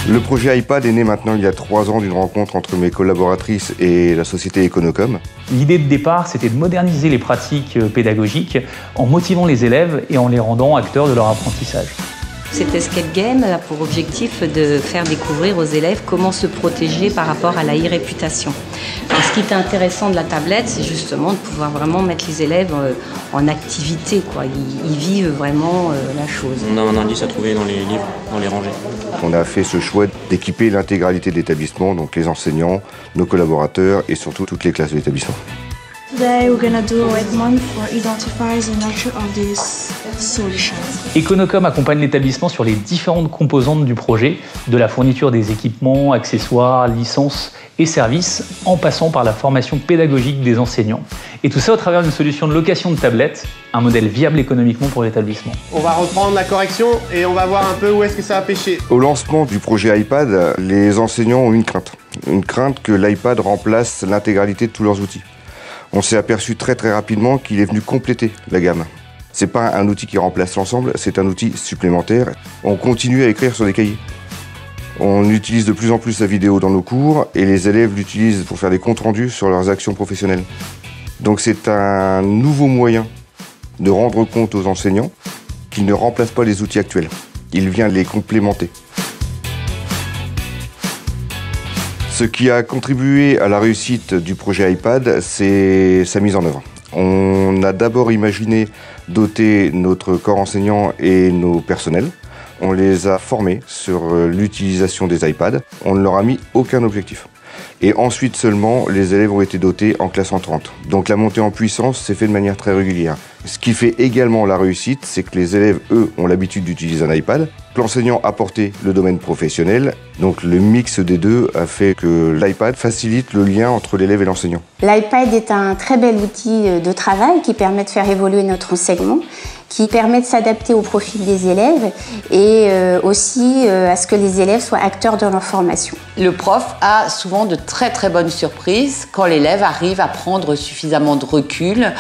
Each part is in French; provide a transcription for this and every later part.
Le projet iPad est né maintenant il y a 3 ans d'une rencontre entre mes collaboratrices et la société Econocom. L'idée de départ, c'était de moderniser les pratiques pédagogiques en motivant les élèves et en les rendant acteurs de leur apprentissage. Cet escape game a pour objectif de faire découvrir aux élèves comment se protéger par rapport à la e-réputation. Ce qui est intéressant de la tablette, c'est justement de pouvoir vraiment mettre les élèves en activité, quoi. Ils vivent vraiment la chose. On a un indice à trouver dans les livres, dans les rangées. On a fait ce choix d'équiper l'intégralité de l'établissement, donc les enseignants, nos collaborateurs et surtout toutes les classes de l'établissement. Today we're going to do a red month for identify the nature of these solutions. Econocom accompagne l'établissement sur les différentes composantes du projet, de la fourniture des équipements, accessoires, licences et services, en passant par la formation pédagogique des enseignants. Et tout ça au travers d'une solution de location de tablettes, un modèle viable économiquement pour l'établissement. On va reprendre la correction et on va voir un peu où est-ce que ça a pêché. Au lancement du projet iPad, les enseignants ont une crainte que l'iPad remplace l'intégralité de tous leurs outils. On s'est aperçu très rapidement qu'il est venu compléter la gamme. C'est pas un outil qui remplace l'ensemble, c'est un outil supplémentaire. On continue à écrire sur des cahiers. On utilise de plus en plus la vidéo dans nos cours et les élèves l'utilisent pour faire des comptes rendus sur leurs actions professionnelles. Donc c'est un nouveau moyen de rendre compte aux enseignants qu'il ne remplace pas les outils actuels. Il vient les complémenter. Ce qui a contribué à la réussite du projet iPad, c'est sa mise en œuvre. On a d'abord imaginé doter notre corps enseignant et nos personnels. On les a formés sur l'utilisation des iPads. On ne leur a mis aucun objectif. Et ensuite seulement, les élèves ont été dotés en classe entrante. Donc la montée en puissance s'est faite de manière très régulière. Ce qui fait également la réussite, c'est que les élèves, eux, ont l'habitude d'utiliser un iPad. L'enseignant a porté le domaine professionnel. Donc le mix des deux a fait que l'iPad facilite le lien entre l'élève et l'enseignant. L'iPad est un très bel outil de travail qui permet de faire évoluer notre enseignement, qui permet de s'adapter au profil des élèves et aussi à ce que les élèves soient acteurs de leur formation. Le prof a souvent de très bonnes surprises quand l'élève arrive à prendre suffisamment de recul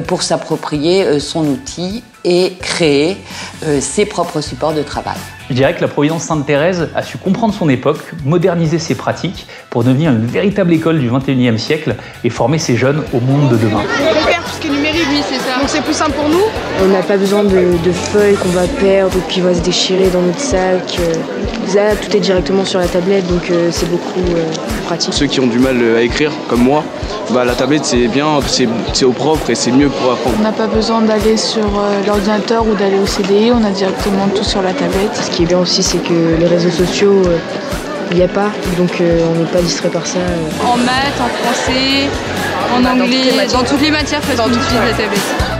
pour s'approprier son outil et créer ses propres supports de travail. Je dirais que la Providence Sainte-Thérèse a su comprendre son époque, moderniser ses pratiques pour devenir une véritable école du XXIe siècle et former ses jeunes au monde de demain. On perd tout ce qui est numérique, oui, c'est ça. Donc c'est plus simple pour nous. On n'a pas besoin de feuilles qu'on va perdre ou qui vont se déchirer dans notre sac. Là, tout est directement sur la tablette, donc c'est beaucoup plus pratique. Ceux qui ont du mal à écrire, comme moi, la tablette c'est bien, c'est au propre et c'est mieux pour apprendre. On n'a pas besoin d'aller sur l'ordinateur ou d'aller au CDI, on a directement tout sur la tablette. Ce qui est bien aussi, c'est que les réseaux sociaux, il n'y a pas, donc on n'est pas distrait par ça. En maths, en français, en anglais, dans toutes les matières, on utilise la tablette.